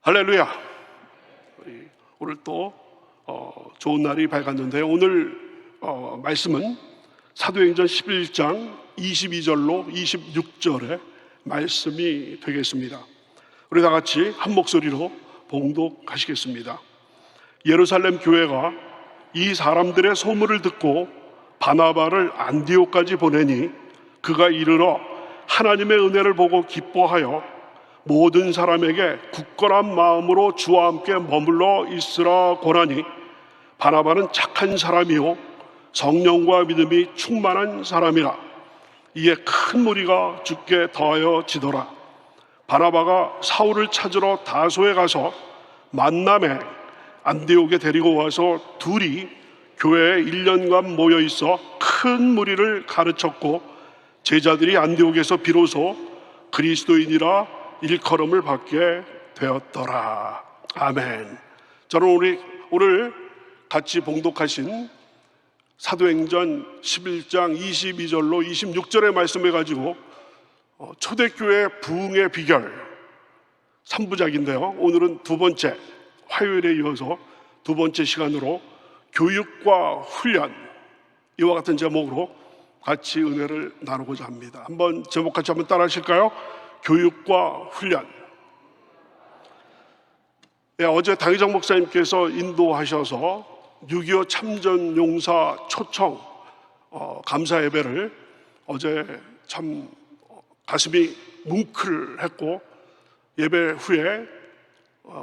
할렐루야. 오늘 또 좋은 날이 밝았는데요. 오늘 말씀은 사도행전 11장 22절로 26절의 말씀이 되겠습니다. 우리 다 같이 한 목소리로 봉독하시겠습니다. 예루살렘 교회가 이 사람들의 소문을 듣고 바나바를 안디옥까지 보내니 그가 이르러 하나님의 은혜를 보고 기뻐하여 모든 사람에게 굳건한 마음으로 주와 함께 머물러 있으라 권하니, 바나바는 착한 사람이요 성령과 믿음이 충만한 사람이라. 이에 큰 무리가 주께 더하여 지더라. 바나바가 사울을 찾으러 다소에 가서 만남에 안디옥에 데리고 와서 둘이 교회에 1년간 모여 있어 큰 무리를 가르쳤고, 제자들이 안디옥에서 비로소 그리스도인이라 일컬음을 받게 되었더라. 아멘. 저는 오늘 같이 봉독하신 사도행전 11장 22절로 26절의 말씀을 가지고 초대교회 부흥의 비결 3부작인데요. 오늘은 두 번째, 화요일에 이어서 두 번째 시간으로 교육과 훈련, 이와 같은 제목으로 같이 은혜를 나누고자 합니다. 한번 제목 같이 한번 따라 하실까요? 교육과 훈련. 어제 당의정 목사님께서 인도하셔서 6.25 참전용사 초청 감사 예배를 어제 참 가슴이 뭉클했고, 예배 후에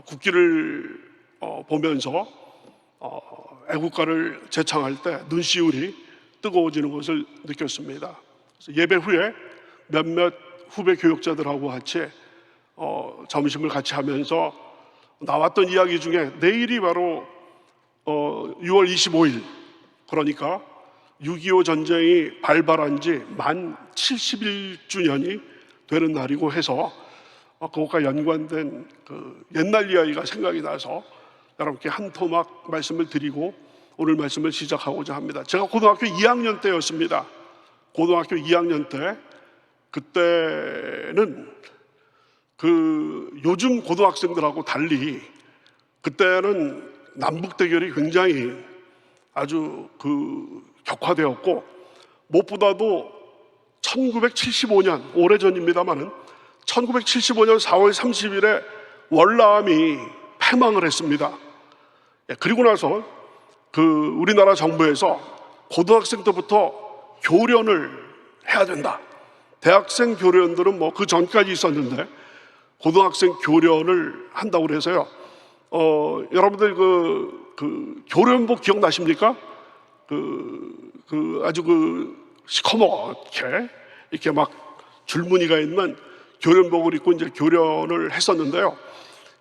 국기를 보면서 애국가를 제창할 때 눈시울이 뜨거워지는 것을 느꼈습니다. 그래서 예배 후에 몇몇 후배 교육자들하고 같이 점심을 같이 하면서 나왔던 이야기 중에 내일이 바로 6월 25일, 그러니까 6.25 전쟁이 발발한 지 만 71주년이 되는 날이고 해서 그것과 연관된 그 옛날 이야기가 생각이 나서 여러분께 한 토막 말씀을 드리고 오늘 말씀을 시작하고자 합니다. 제가 고등학교 2학년 때였습니다. 고등학교 2학년 때, 그때는 요즘 고등학생들하고 달리 그때는 남북 대결이 굉장히 아주 격화되었고, 무엇보다도 1975년, 오래전입니다만은 1975년 4월 30일에 월남이 패망을 했습니다. 그리고 나서 우리나라 정부에서 고등학생 때부터 교련을 해야 된다. 대학생 교련들은 뭐 그 전까지 있었는데 고등학생 교련을 한다고 그래서요. 여러분들 교련복 기억나십니까? 아주 시커멓게 이렇게 막 줄무늬가 있는 교련복을 입고 이제 교련을 했었는데요.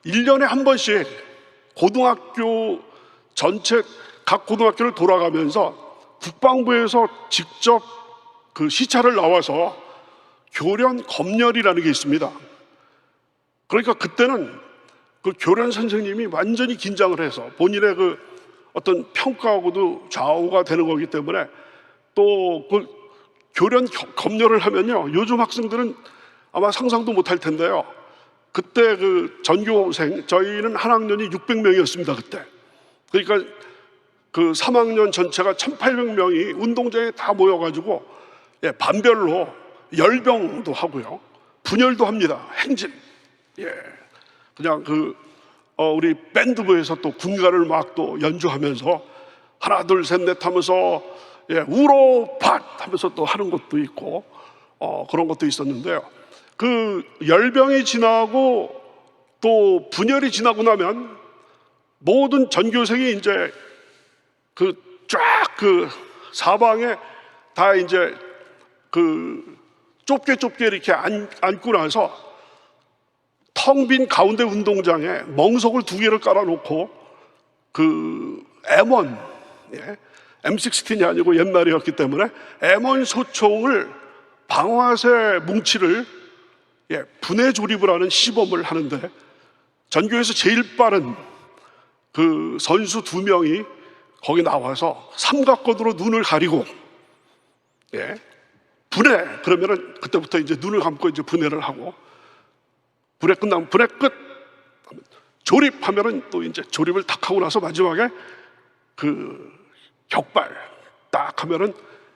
1년에 한 번씩 고등학교 전체 각 고등학교를 돌아가면서 국방부에서 직접 시차를 나와서 교련 검열이라는 게 있습니다. 그러니까 그때는 교련 선생님이 완전히 긴장을 해서 본인의 어떤 평가하고도 좌우가 되는 거기 때문에, 또 교련 검열을 하면요, 요즘 학생들은 아마 상상도 못할 텐데요, 그때 전교생, 저희는 한 학년이 600명이었습니다 그때. 그러니까 3학년 전체가 1800명이 운동장에 다 모여가지고 반별로 열병도 하고요, 분열도 합니다. 행진. 그냥 우리 밴드부에서 또 군가를 막 또 연주하면서 하나 둘 셋 넷 하면서 우로팟 하면서 또 하는 것도 있고 그런 것도 있었는데요. 열병이 지나고 또 분열이 지나고 나면 모든 전교생이 이제 쫙 사방에 다 이제 좁게 이렇게 앉고 나서 텅 빈 가운데 운동장에 멍석을 2개를 깔아놓고 M1, M16이 아니고 옛날이었기 때문에 M1 소총을 방아쇠 뭉치를 분해 조립을 하는 시범을 하는데, 전교에서 제일 빠른 선수 2명이 거기 나와서 삼각건으로 눈을 가리고 분해, 그러면은 그때부터 이제 눈을 감고 이제 분해를 하고, 분해 끝나면 분해 끝, 조립하면은 또 이제 조립을 탁 하고 나서 마지막에 그 격발 딱 하면은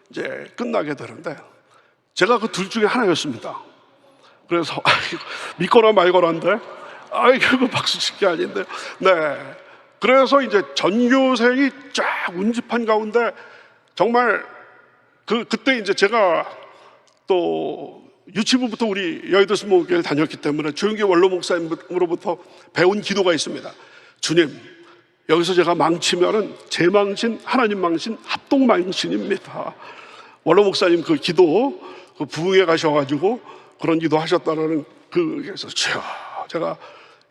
이제 끝나게 되는데, 제가 그 둘 중에 하나였습니다. 그래서 믿거나 말거나인데, 이거 박수 칠 게 아닌데, 네. 그래서 이제 전교생이 쫙 운집한 가운데 정말 그때 이제 제가 또 유치부부터 우리 여의도 스모교회를 다녔기 때문에 조용기 원로 목사님으로부터 배운 기도가 있습니다. 주님, 여기서 제가 망치면은 제 망신, 하나님 망신, 합동 망신입니다. 원로 목사님 그 기도, 그 부흥회 가셔가지고 그런 기도 하셨다라는 그래서 제가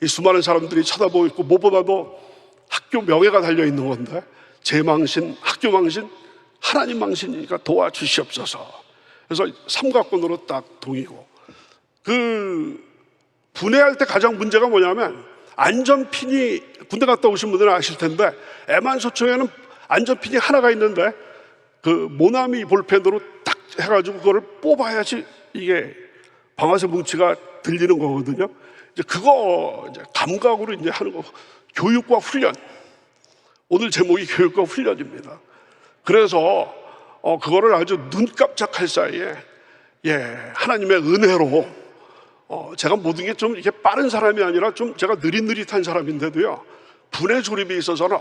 이 수많은 사람들이 쳐다보고 있고 무엇보다도 학교 명예가 달려 있는 건데, 제 망신, 학교 망신, 하나님 망신이니까 도와주시옵소서. 그래서 삼각권으로 딱 동이고, 그 분해할 때 가장 문제가 뭐냐면, 안전핀이 군대 갔다 오신 분들은 아실 텐데 애만소총에는 안전핀이 하나가 있는데 그 모나미 볼펜으로 딱 해가지고 그거를 뽑아야지 이게 방아쇠 뭉치가 들리는 거거든요. 이제 그거 이제 감각으로 이제 하는 거, 교육과 훈련. 오늘 제목이 교육과 훈련입니다. 그래서 그거를 아주 눈 깜짝할 사이에 하나님의 은혜로 제가 모든 게 좀 이렇게 빠른 사람이 아니라 좀 제가 느릿느릿한 사람인데도요, 분해 조립에 있어서는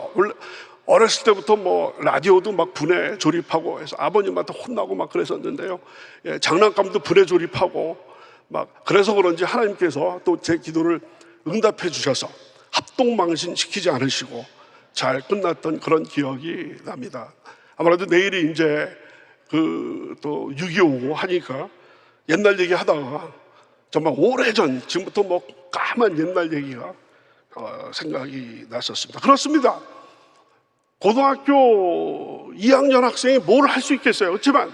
어렸을 때부터 뭐 라디오도 막 분해 조립하고 해서 아버님한테 혼나고 막 그랬었는데요. 장난감도 분해 조립하고 막 그래서 그런지 하나님께서 또 제 기도를 응답해 주셔서 합동망신 시키지 않으시고 잘 끝났던 그런 기억이 납니다. 아무래도 내일이 이제 또 6.25 하니까 옛날 얘기 하다가 정말 오래전, 지금부터 뭐 까만 옛날 얘기가 생각이 났었습니다. 그렇습니다. 고등학교 2학년 학생이 뭘 할 수 있겠어요? 그렇지만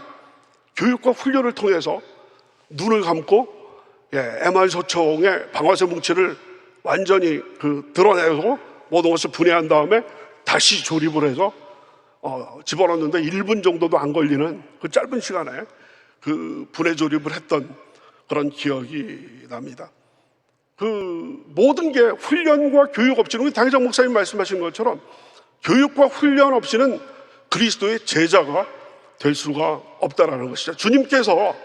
교육과 훈련을 통해서 눈을 감고 MR소총의 방아쇠 뭉치를 완전히 드러내고 모든 것을 분해한 다음에 다시 조립을 해서 집어넣는데 1분 정도도 안 걸리는 그 짧은 시간에 그 분해 조립을 했던 그런 기억이 납니다. 그 모든 게 훈련과 교육 없이는, 우리 당회장 목사님 말씀하신 것처럼 교육과 훈련 없이는 그리스도의 제자가 될 수가 없다라는 것이죠. 주님께서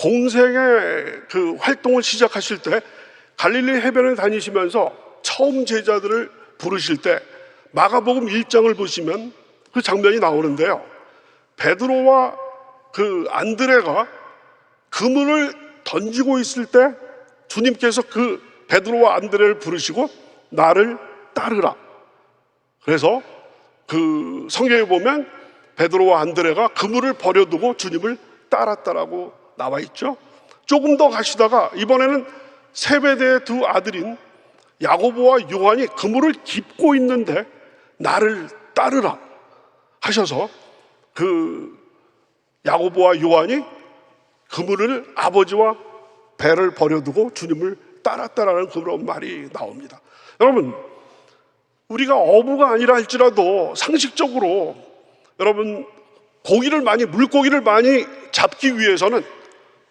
공생의 그 활동을 시작하실 때 갈릴리 해변을 다니시면서 처음 제자들을 부르실 때 마가복음 1장을 보시면 그 장면이 나오는데요, 베드로와 그 안드레가 그물을 던지고 있을 때 주님께서 그 베드로와 안드레를 부르시고 나를 따르라. 그래서 그 성경에 보면 베드로와 안드레가 그물을 버려두고 주님을 따랐다라고 나와 있죠. 조금 더 가시다가 이번에는 세베대의 두 아들인 야고보와 요한이 그물을 깁고 있는데 나를 따르라 하셔서 그 야고보와 요한이 그물을 아버지와 배를 버려두고 주님을 따랐다라는 그런 말이 나옵니다. 여러분, 우리가 어부가 아니라 할지라도 상식적으로 여러분 물고기를 많이 잡기 위해서는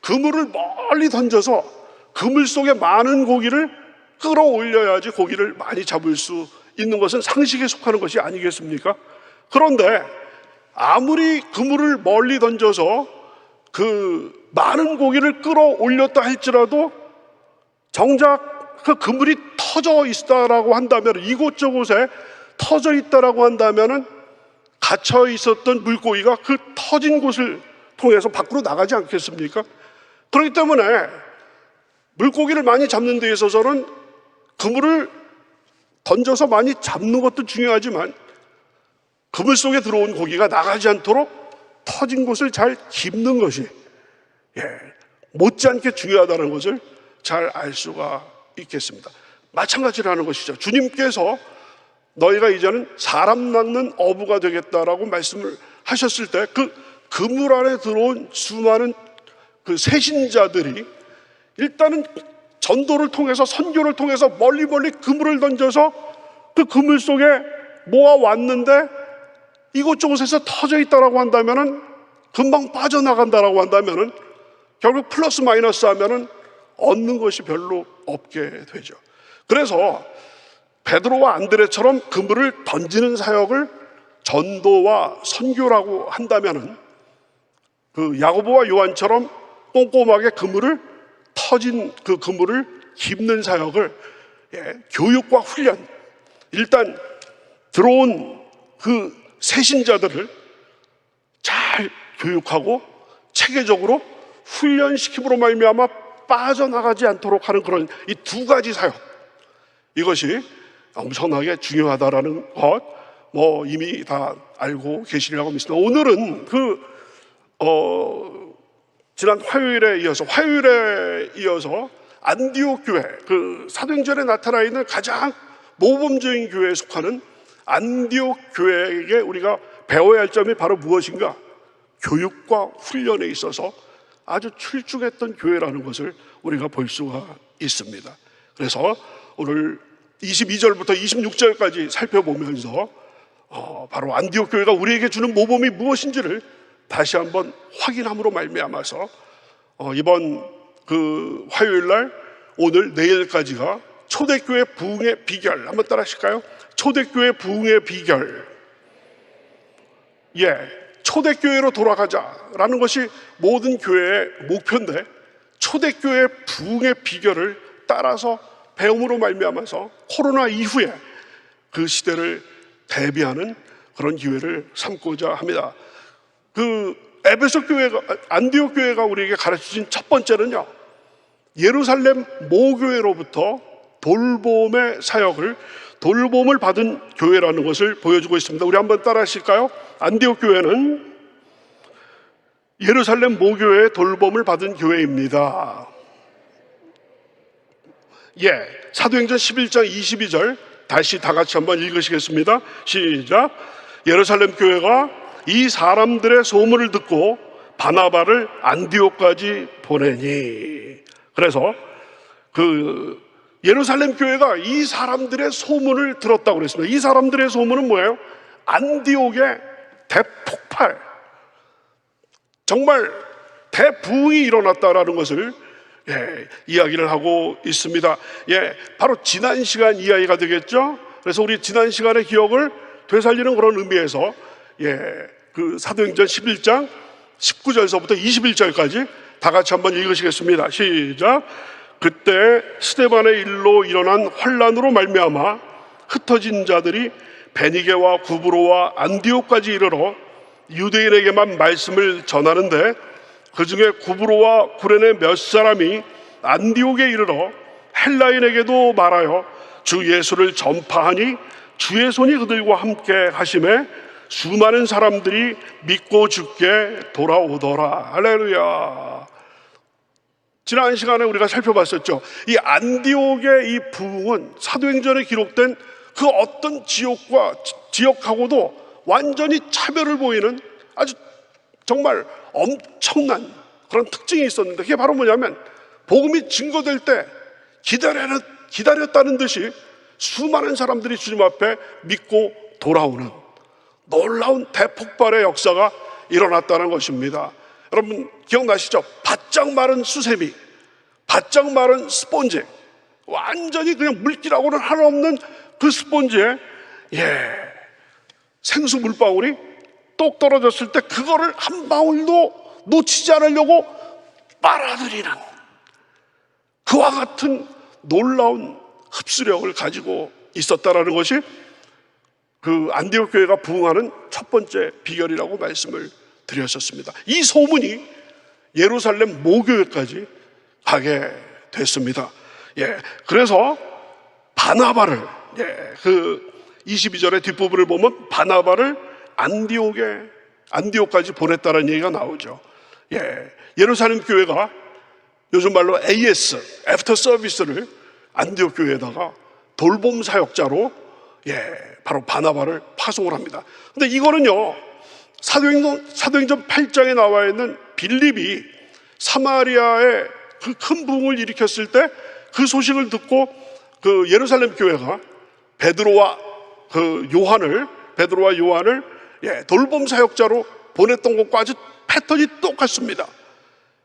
그물을 멀리 던져서 그물 속에 많은 고기를 끌어올려야지 고기를 많이 잡을 수 있는 것은 상식에 속하는 것이 아니겠습니까? 그런데 아무리 그물을 멀리 던져서 그 많은 고기를 끌어올렸다 할지라도 정작 그 그물이 터져 있다라고 한다면, 이곳저곳에 터져 있다라고 한다면은 갇혀 있었던 물고기가 그 터진 곳을 통해서 밖으로 나가지 않겠습니까? 그렇기 때문에 물고기를 많이 잡는 데 있어서는 그물을 던져서 많이 잡는 것도 중요하지만 그물 속에 들어온 고기가 나가지 않도록 터진 곳을 잘 깁는 것이 못지않게 중요하다는 것을 잘 알 수가 있겠습니다. 마찬가지라는 것이죠. 주님께서 너희가 이제는 사람 낳는 어부가 되겠다라고 말씀을 하셨을 때 그 그물 안에 들어온 수많은 그 새신자들이 일단은 전도를 통해서, 선교를 통해서 멀리 그물을 던져서 그 그물 속에 모아왔는데 이곳저곳에서 터져 있다라고 한다면은, 금방 빠져나간다라고 한다면은 결국 플러스 마이너스 하면은 얻는 것이 별로 없게 되죠. 그래서 베드로와 안드레처럼 그물을 던지는 사역을 전도와 선교라고 한다면은 그 야고보와 요한처럼 꼼꼼하게 터진 그 그물을 깁는 사역을 교육과 훈련, 일단 들어온 그 새신자들을 잘 교육하고 체계적으로 훈련시킴으로 말미암아 빠져나가지 않도록 하는 그런 이 두 가지 사역, 이것이 엄청나게 중요하다라는 것 이미 다 알고 계시리라고 믿습니다. 오늘은 지난 화요일에 이어서 안디옥 교회, 그 사도행전에 나타나 있는 가장 모범적인 교회에 속하는 안디옥 교회에게 우리가 배워야 할 점이 바로 무엇인가? 교육과 훈련에 있어서 아주 출중했던 교회라는 것을 우리가 볼 수가 있습니다. 그래서 오늘 22절부터 26절까지 살펴보면서 바로 안디옥 교회가 우리에게 주는 모범이 무엇인지를 다시 한번 확인함으로 말미암아서 이번 그 화요일날 오늘 내일까지가 초대교회 부흥의 비결, 한번 따라 하실까요? 초대교회 부흥의 비결, 초대교회로 돌아가자라는 것이 모든 교회의 목표인데, 초대교회 부흥의 비결을 따라서 배움으로 말미암아서 코로나 이후에 그 시대를 대비하는 그런 기회를 삼고자 합니다. 그 에베소 교회가, 안디옥 교회가 우리에게 가르쳐준 첫 번째는요, 예루살렘 모교회로부터 돌봄의 사역을, 돌봄을 받은 교회라는 것을 보여주고 있습니다. 우리 한번 따라 하실까요? 안디옥 교회는 예루살렘 모교회의 돌봄을 받은 교회입니다. 사도행전 11장 22절 다시 다 같이 한번 읽으시겠습니다. 시작. 예루살렘 교회가 이 사람들의 소문을 듣고 바나바를 안디옥까지 보내니. 그래서 그 예루살렘 교회가 이 사람들의 소문을 들었다고 그랬습니다. 이 사람들의 소문은 뭐예요? 안디옥의 대폭발, 정말 대부흥이 일어났다라는 것을 이야기를 하고 있습니다. 바로 지난 시간 이야기가 되겠죠. 그래서 우리 지난 시간의 기억을 되살리는 그런 의미에서 그 사도행전 11장 19절서부터 21절까지 다 같이 한번 읽으시겠습니다. 시작. 그때 스데반의 일로 일어난 환란으로 말미암아 흩어진 자들이 베니게와 구브로와 안디옥까지 이르러 유대인에게만 말씀을 전하는데, 그 중에 구브로와 구레네 몇 사람이 안디옥에 이르러 헬라인에게도 말하여 주 예수를 전파하니 주의 손이 그들과 함께 하심에 수많은 사람들이 믿고 주께 돌아오더라. 할렐루야. 지난 시간에 우리가 살펴봤었죠. 이 안디옥의 이 부흥은 사도행전에 기록된 그 어떤 지역하고도 완전히 차별을 보이는 아주 정말 엄청난 그런 특징이 있었는데, 그게 바로 뭐냐면 복음이 증거될 때 기다렸다는 듯이 수많은 사람들이 주님 앞에 믿고 돌아오는 놀라운 대폭발의 역사가 일어났다는 것입니다. 여러분 기억나시죠? 바짝 마른 수세미, 바짝 마른 스폰지, 완전히 그냥 물기라고는 하나없는 그 스폰지에 생수 물방울이 똑 떨어졌을 때 그거를 한 방울도 놓치지 않으려고 빨아들이는 그와 같은 놀라운 흡수력을 가지고 있었다라는 것이 그 안디옥 교회가 부흥하는 첫 번째 비결이라고 말씀을 드렸었습니다. 이 소문이 예루살렘 모교회까지 가게 됐습니다. 그래서 바나바를, 그 22절의 뒷부분을 보면 바나바를 안디옥까지 보냈다는 얘기가 나오죠. 예루살렘 교회가 요즘 말로 AS, 애프터 서비스를 안디옥 교회에다가 돌봄 사역자로 바로 바나바를 파송을 합니다. 근데 이거는요, 사도행전 8장에 나와 있는 빌립이 사마리아에 그 큰 부흥을 일으켰을 때 그 소식을 듣고 그 예루살렘 교회가 베드로와 요한을 돌봄 사역자로 보냈던 것과 아주 패턴이 똑같습니다.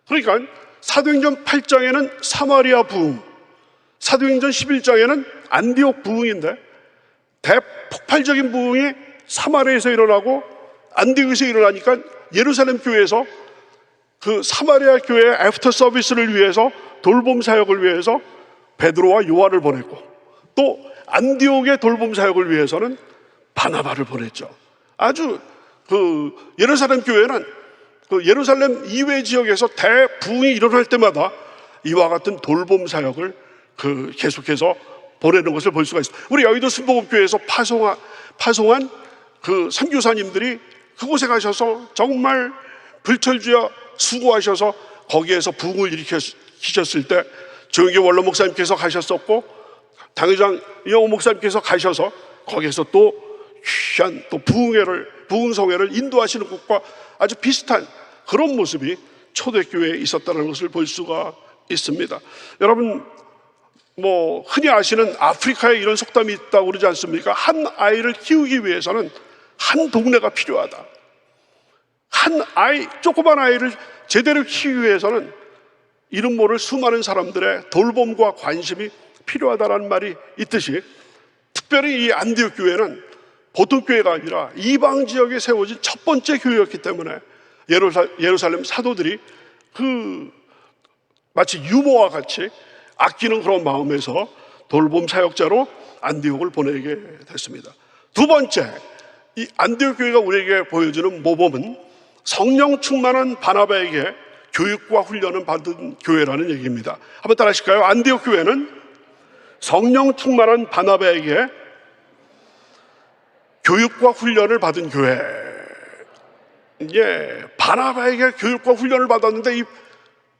그러니까 사도행전 8장에는 사마리아 부흥, 사도행전 11장에는 안디옥 부흥인데 대폭발적인 부흥이 사마리아에서 일어나고 안디옥에서 일어나니까 예루살렘 교회에서 그 사마리아 교회의 애프터 서비스를 위해서 돌봄 사역을 위해서 베드로와 요한을 보냈고, 또 안디옥의 돌봄 사역을 위해서는 바나바를 보냈죠. 아주 그 예루살렘 교회는 그 예루살렘 이외 지역에서 대부흥이 일어날 때마다 이와 같은 돌봄 사역을 계속해서 보내는 것을 볼 수가 있습니다. 우리 여의도 순복음교회에서 파송한 그 선교사님들이 그곳에 가셔서 정말 불철주야 수고하셔서 거기에서 부흥을 일으키셨을 때 조영기 원로 목사님께서 가셨었고, 당회장 이영호 목사님께서 가셔서 거기에서 또 귀한 또 부흥성회를 인도하시는 것과 아주 비슷한 그런 모습이 초대교회에 있었다는 것을 볼 수가 있습니다. 여러분, 흔히 아시는 아프리카에 이런 속담이 있다고 그러지 않습니까? 한 아이를 키우기 위해서는 한 동네가 필요하다. 조그만 아이를 제대로 키우기 위해서는 이름 모를 수많은 사람들의 돌봄과 관심이 필요하다는 말이 있듯이, 특별히 이 안디옥 교회는 보통 교회가 아니라 이방 지역에 세워진 첫 번째 교회였기 때문에 예루살렘 사도들이 마치 유모와 같이 아끼는 그런 마음에서 돌봄 사역자로 안디옥을 보내게 됐습니다. 두 번째, 이 안디옥 교회가 우리에게 보여주는 모범은 성령 충만한 바나바에게 교육과 훈련을 받은 교회라는 얘기입니다. 한번 따라 하실까요? 안디옥 교회는 성령 충만한 바나바에게 교육과 훈련을 받은 교회. 바나바에게 교육과 훈련을 받았는데 이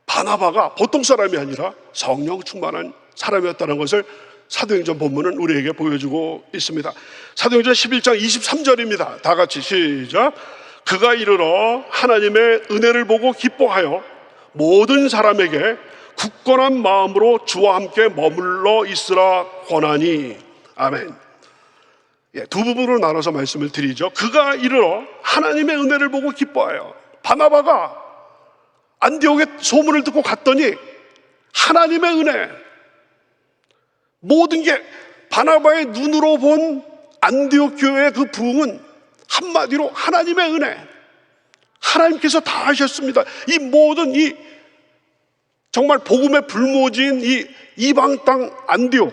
바나바가 보통 사람이 아니라 성령 충만한 사람이었다는 것을 사도행전 본문은 우리에게 보여주고 있습니다. 사도행전 11장 23절입니다. 다 같이 시작. 그가 이르러 하나님의 은혜를 보고 기뻐하여 모든 사람에게 굳건한 마음으로 주와 함께 머물러 있으라 권하니. 아멘. 두 부분으로 나눠서 말씀을 드리죠. 그가 이르러 하나님의 은혜를 보고 기뻐하여. 바나바가 안디옥의 소문을 듣고 갔더니 하나님의 은혜, 모든 게 바나바의 눈으로 본 안디옥 교회의 그 부흥은 한마디로 하나님의 은혜, 하나님께서 다 하셨습니다. 이 모든 정말 복음의 불모지인 이 이방 땅 안디옥,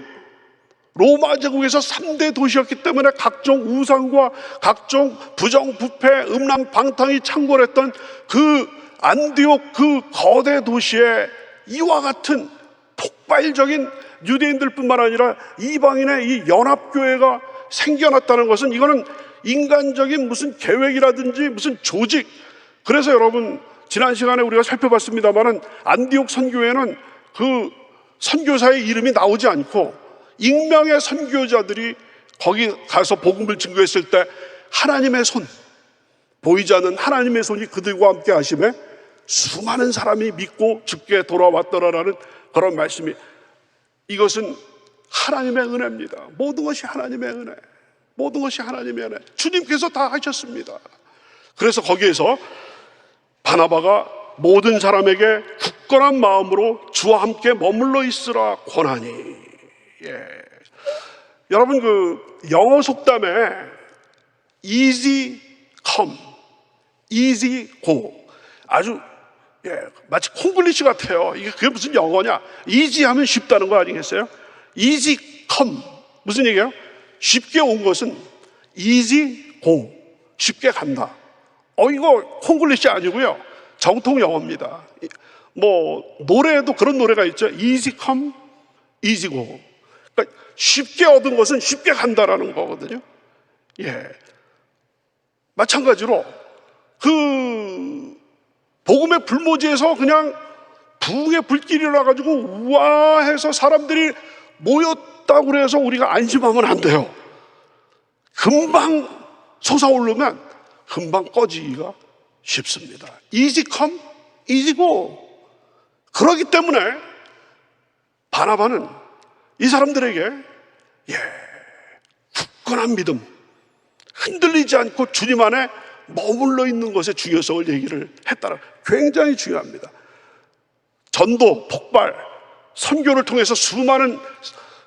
로마 제국에서 3대 도시였기 때문에 각종 우상과 각종 부정부패, 음란방탕이 창궐했던 그 안디옥 그 거대 도시에 이와 같은 폭발적인 유대인들뿐만 아니라 이방인의 이 연합교회가 생겨났다는 것은, 이거는 인간적인 무슨 계획이라든지 무슨 조직, 그래서 여러분 지난 시간에 우리가 살펴봤습니다마는 안디옥 선교회는 그 선교사의 이름이 나오지 않고 익명의 선교자들이 거기 가서 복음을 증거했을 때 하나님의 손, 보이지 않는 하나님의 손이 그들과 함께 하심에 수많은 사람이 믿고 죽게 돌아왔더라라는 그런 말씀이, 이것은 하나님의 은혜입니다. 모든 것이 하나님의 은혜, 모든 것이 하나님의 은혜, 주님께서 다 하셨습니다. 그래서 거기에서 바나바가 모든 사람에게 굳건한 마음으로 주와 함께 머물러 있으라 권하니. 여러분, 그 영어 속담에 easy come, easy go, 아주 마치 콩글리시 같아요. 그게 무슨 영어냐? easy 하면 쉽다는 거 아니겠어요? easy come, 무슨 얘기예요? 쉽게 온 것은 easy go, 쉽게 간다. 이거 콩글리시 아니고요, 정통 영어입니다. 노래에도 그런 노래가 있죠. easy come, easy go. 그러니까 쉽게 얻은 것은 쉽게 간다라는 거거든요. 마찬가지로 그 복음의 불모지에서 그냥 부흥의 불길이 일어나가지고 우와해서 사람들이 모였다고 그래서 우리가 안심하면 안 돼요. 금방 솟아오르면 금방 꺼지기가 쉽습니다. easy come, easy go. 그렇기 때문에 바나바는 이 사람들에게 굳건한 믿음, 흔들리지 않고 주님 안에 머물러 있는 것의 중요성을 얘기를 했다라. 굉장히 중요합니다. 전도, 폭발, 선교를 통해서 수많은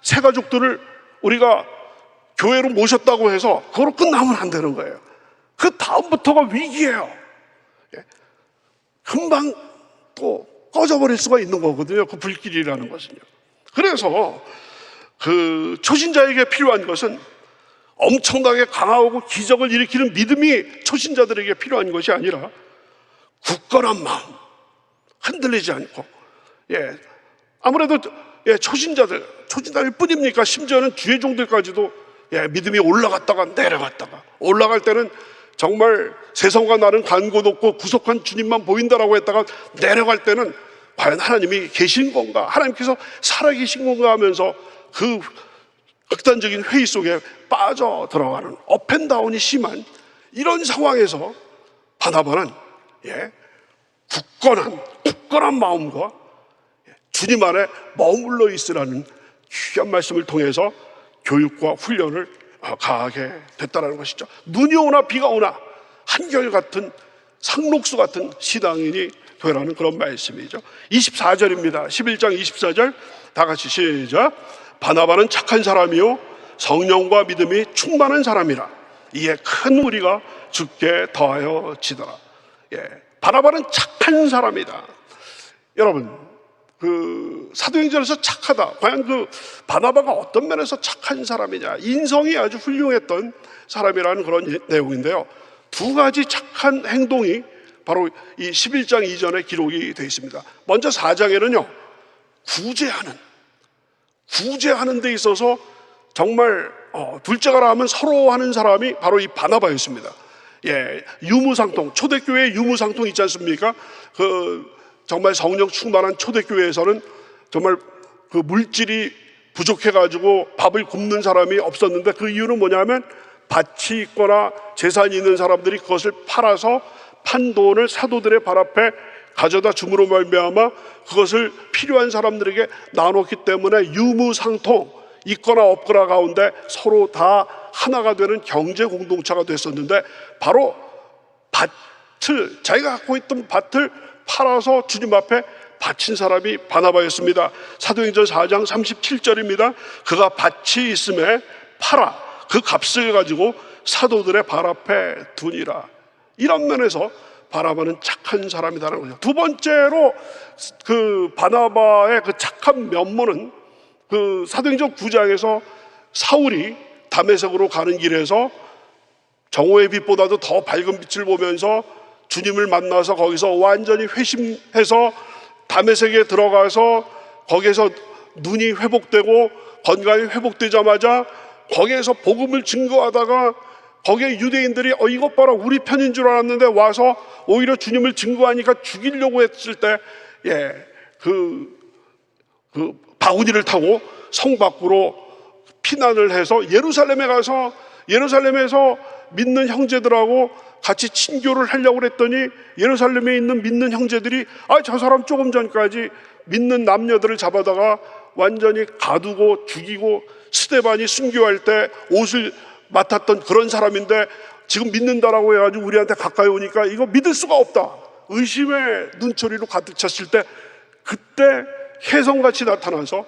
새가족들을 우리가 교회로 모셨다고 해서 그거로 끝나면 안 되는 거예요. 그 다음부터가 위기예요. 금방 또 꺼져버릴 수가 있는 거거든요. 그 불길이라는 것은요. 그래서 그 초신자에게 필요한 것은 엄청나게 강하고 기적을 일으키는 믿음이 초신자들에게 필요한 것이 아니라 굳건한 마음, 흔들리지 않고, 아무래도 초신자들 뿐입니까? 심지어는 주의 종들까지도 믿음이 올라갔다가 내려갔다가, 올라갈 때는 정말 세상과 나는 간곳 없고 구속한 주님만 보인다라고 했다가 내려갈 때는 과연 하나님이 계신 건가, 하나님께서 살아계신 건가 하면서 그 극단적인 회의 속에 빠져 들어가는 업앤다운이 심한 이런 상황에서 바나바는 굳건한 마음과 주님 안에 머물러 있으라는 귀한 말씀을 통해서 교육과 훈련을 가하게 됐다는 것이죠. 눈이 오나 비가 오나 한결같은 상록수 같은 신앙인이 되라는 그런 말씀이죠. 24절입니다. 11장 24절 다 같이 시작. 바나바는 착한 사람이요 성령과 믿음이 충만한 사람이라 이에 큰 무리가 주께 더하여 지더라. 바나바는 착한 사람이다. 여러분, 그 사도행전에서 착하다, 과연 그 바나바가 어떤 면에서 착한 사람이냐, 인성이 아주 훌륭했던 사람이라는 그런 내용인데요. 두 가지 착한 행동이 바로 이 11장 이전에 기록이 되어 있습니다. 먼저 4장에는요 구제하는 데 있어서 정말 둘째가라 하면 서로 하는 사람이 바로 이 바나바였습니다. 유무상통, 초대교회의 유무상통 있지 않습니까? 정말 성령 충만한 초대교회에서는 정말 그 물질이 부족해가지고 밥을 굶는 사람이 없었는데, 그 이유는 뭐냐면 밭이 있거나 재산이 있는 사람들이 그것을 팔아서 판 돈을 사도들의 발 앞에 가져다 줌으로 말미암아 그것을 필요한 사람들에게 나눴기 때문에 유무상통, 있거나 없거나 가운데 서로 다 하나가 되는 경제 공동체가 됐었는데, 바로 밭을, 자기가 갖고 있던 밭을 팔아서 주님 앞에 바친 사람이 바나바였습니다. 사도행전 4장 37절입니다. 그가 밭이 있음에 팔아 그 값을 가지고 사도들의 발 앞에 두니라. 이런 면에서 바나바는 착한 사람이라는 거죠. 두 번째로 그 바나바의 그 착한 면모는 그 사도행전 9장에서 사울이 다메섹으로 가는 길에서 정오의 빛보다도 더 밝은 빛을 보면서 주님을 만나서 거기서 완전히 회심해서 다메섹에 들어가서 거기에서 눈이 회복되고 건강이 회복되자마자 거기에서 복음을 증거하다가 거기에 유대인들이 이것 봐라 우리 편인 줄 알았는데 와서 오히려 주님을 증거하니까 죽이려고 했을 때 그 바구니를 타고 성 밖으로 피난을 해서 예루살렘에 가서 예루살렘에서 믿는 형제들하고 같이 친교를 하려고 그랬더니 예루살렘에 있는 믿는 형제들이 저 사람 조금 전까지 믿는 남녀들을 잡아다가 완전히 가두고 죽이고 스데반이 순교할 때 옷을 맡았던 그런 사람인데 지금 믿는다라고 해가지고 우리한테 가까이 오니까 이거 믿을 수가 없다, 의심의 눈초리로 가득 찼을 때 그때 혜성같이 나타나서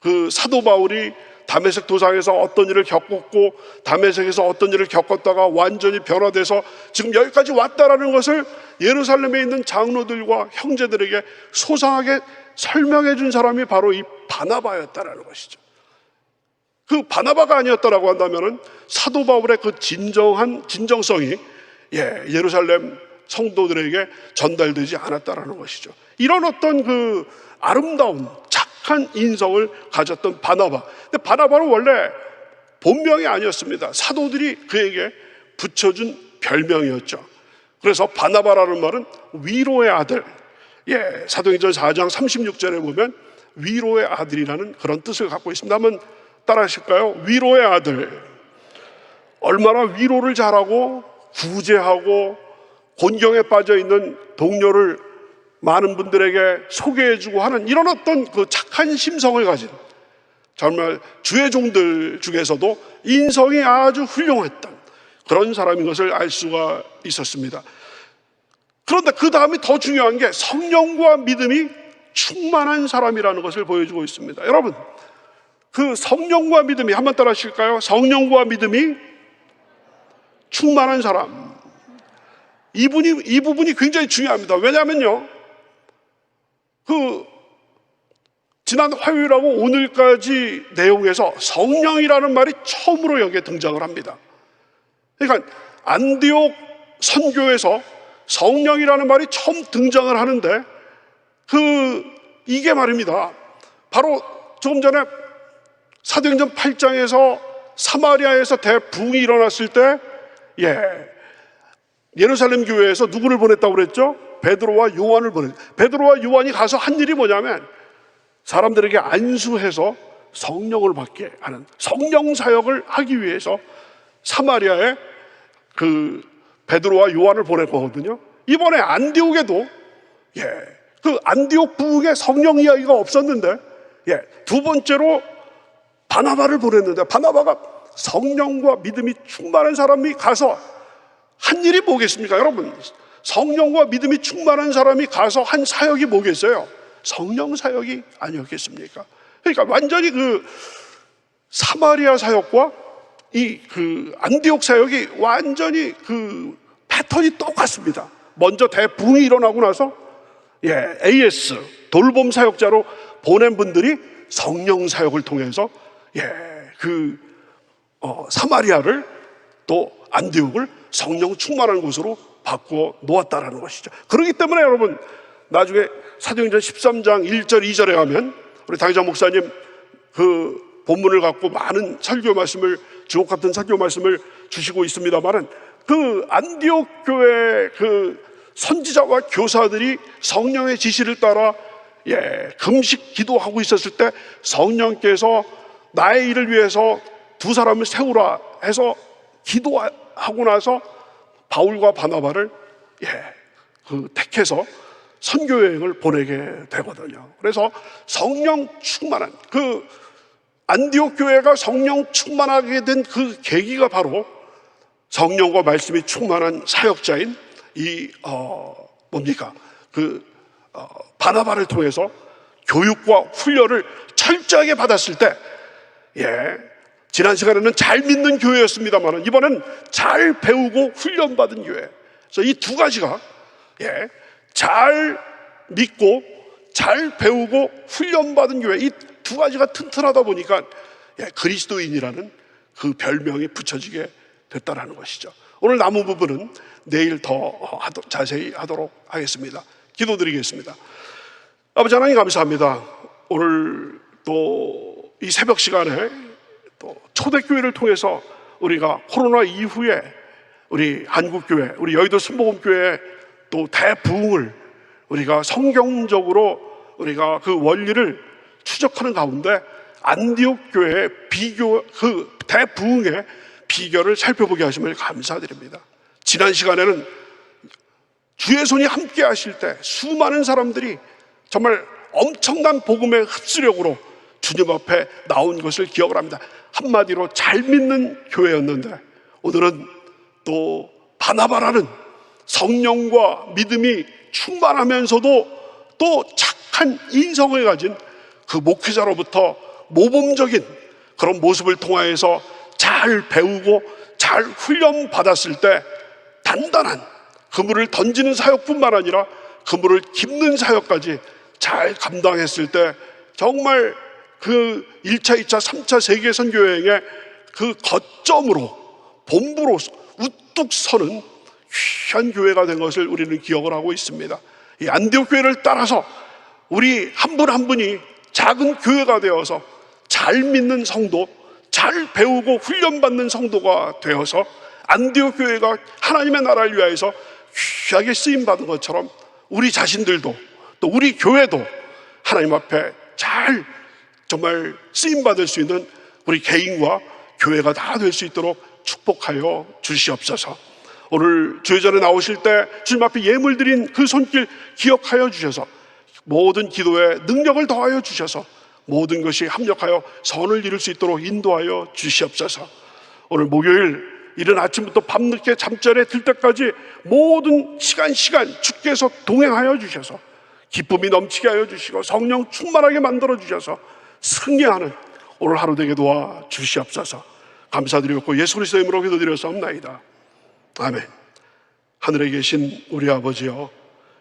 그 사도 바울이 다메섹 도상에서 어떤 일을 겪었고 다메섹에서 어떤 일을 겪었다가 완전히 변화돼서 지금 여기까지 왔다라는 것을 예루살렘에 있는 장로들과 형제들에게 소상하게 설명해 준 사람이 바로 이 바나바였다라는 것이죠. 그 바나바가 아니었다라고 한다면은 사도 바울의 그 진정성이 예루살렘 성도들에게 전달되지 않았다라는 것이죠. 이런 어떤 그 아름다운 착한 인성을 가졌던 바나바. 근데 바나바는 원래 본명이 아니었습니다. 사도들이 그에게 붙여준 별명이었죠. 그래서 바나바라는 말은 위로의 아들. 사도행전 4장 36절에 보면 위로의 아들이라는 그런 뜻을 갖고 있습니다. 한번 따라 하실까요? 위로의 아들. 얼마나 위로를 잘하고 구제하고 곤경에 빠져 있는 동료를 많은 분들에게 소개해주고 하는 이런 어떤 그 착한 심성을 가진 정말 주의 종들 중에서도 인성이 아주 훌륭했던 그런 사람인 것을 알 수가 있었습니다. 그런데 그 다음이 더 중요한 게 성령과 믿음이 충만한 사람이라는 것을 보여주고 있습니다. 여러분, 그 성령과 믿음이, 한번 따라 하실까요? 성령과 믿음이 충만한 사람. 이 부분이 굉장히 중요합니다. 왜냐하면요, 지난 화요일하고 오늘까지 내용에서 성령이라는 말이 처음으로 여기에 등장을 합니다. 그러니까 안디옥 선교에서 성령이라는 말이 처음 등장을 하는데, 이게 말입니다. 바로 조금 전에 사도행전 8장에서 사마리아에서 대부흥이 일어났을 때, 예루살렘 교회에서 누구를 보냈다고 그랬죠? 베드로와 요한을 보냈죠. 베드로와 요한이 가서 한 일이 뭐냐면 사람들에게 안수해서 성령을 받게 하는 성령 사역을 하기 위해서 사마리아에 베드로와 요한을 보낸 거거든요. 이번에 안디옥에도 그 안디옥 부흥에 성령 이야기가 없었는데 두 번째로 바나바를 보냈는데, 바나바가 성령과 믿음이 충만한 사람이 가서 한 일이 뭐겠습니까? 여러분, 성령과 믿음이 충만한 사람이 가서 한 사역이 뭐겠어요? 성령 사역이 아니었겠습니까? 그러니까 완전히 사마리아 사역과 안디옥 사역이 완전히 패턴이 똑같습니다. 먼저 대부흥이 일어나고 나서 AS 돌봄 사역자로 보낸 분들이 성령 사역을 통해서 사마리아를 또 안디옥을 성령 충만한 곳으로 바꾸어 놓았다라는 것이죠. 그렇기 때문에 여러분, 나중에 사도행전 13장 1절 2절에 가면 우리 당회장 목사님 본문을 갖고 많은 설교 말씀을, 주옥 같은 설교 말씀을 주시고 있습니다만은, 안디옥 교회 선지자와 교사들이 성령의 지시를 따라 금식 기도하고 있었을 때 성령께서 나의 일을 위해서 두 사람을 세우라 해서 기도하고 나서 바울과 바나바를 택해서 선교 여행을 보내게 되거든요. 그래서 성령 충만한 안디옥 교회가 성령 충만하게 된 그 계기가 바로 성령과 말씀이 충만한 사역자인 바나바를 통해서 교육과 훈련을 철저하게 받았을 때, 지난 시간에는 잘 믿는 교회였습니다만 이번엔 잘 배우고 훈련받은 교회. 그래서 이 두 가지가 잘 믿고 잘 배우고 훈련받은 교회, 이 두 가지가 튼튼하다 보니까 그리스도인이라는 그 별명이 붙여지게 됐다라는 것이죠. 오늘 남은 부분은 내일 더 자세히 하도록 하겠습니다. 기도드리겠습니다. 아버지 하나님, 감사합니다. 오늘 또 이 새벽 시간에 또 초대교회를 통해서 우리가 코로나 이후에 우리 한국교회, 우리 여의도 순복음교회 또 대부흥을 우리가 성경적으로 우리가 그 원리를 추적하는 가운데 안디옥 교회의 대부흥의 비결을 살펴보게 하심을 감사드립니다. 지난 시간에는 주의 손이 함께 하실 때 수많은 사람들이 정말 엄청난 복음의 흡수력으로 주님 앞에 나온 것을 기억을 합니다. 한마디로 잘 믿는 교회였는데, 오늘은 또 바나바라는 성령과 믿음이 충만하면서도 또 착한 인성을 가진 그 목회자로부터 모범적인 그런 모습을 통하여서 잘 배우고 잘 훈련 받았을 때 단단한 그물을 던지는 사역뿐만 아니라 그물을 깁는 사역까지 잘 감당했을 때 정말 1차, 2차, 3차 세계 선교여행의 거점으로, 본부로 우뚝 서는 귀한 교회가 된 것을 우리는 기억을 하고 있습니다. 이 안디옥 교회를 따라서 우리 한 분 한 분이 작은 교회가 되어서 잘 믿는 성도, 잘 배우고 훈련받는 성도가 되어서 안디옥 교회가 하나님의 나라를 위하여서 귀하게 쓰임받은 것처럼 우리 자신들도 또 우리 교회도 하나님 앞에 잘 정말 쓰임받을 수 있는 우리 개인과 교회가 다 될 수 있도록 축복하여 주시옵소서. 오늘 주의전에 나오실 때 주님 앞에 예물 드린 그 손길 기억하여 주셔서 모든 기도에 능력을 더하여 주셔서 모든 것이 합력하여 선을 이룰 수 있도록 인도하여 주시옵소서. 오늘 목요일 이른 아침부터 밤늦게 잠자리에 들 때까지 모든 시간 주께서 동행하여 주셔서 기쁨이 넘치게 하여 주시고 성령 충만하게 만들어 주셔서 승리하는 오늘 하루 되게 도와 주시옵소서. 감사드리고 예수 그리스도의 이름으로 기도드렸사옵나이다. 아멘. 하늘에 계신 우리 아버지여,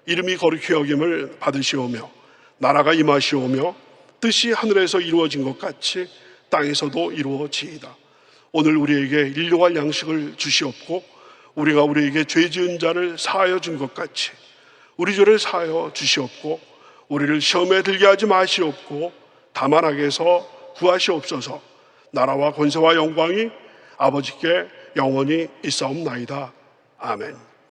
이름이 거룩히 여김을 받으시오며 나라가 임하시오며 뜻이 하늘에서 이루어진 것 같이 땅에서도 이루어지이다. 오늘 우리에게 일용할 양식을 주시옵고 우리가 우리에게 죄 지은 자를 사하여 준 것 같이 우리 죄를 사하여 주시옵고 우리를 시험에 들게 하지 마시옵고 다만 악에서 구하시옵소서. 나라와 권세와 영광이 아버지께 영원히 있사옵나이다. 아멘.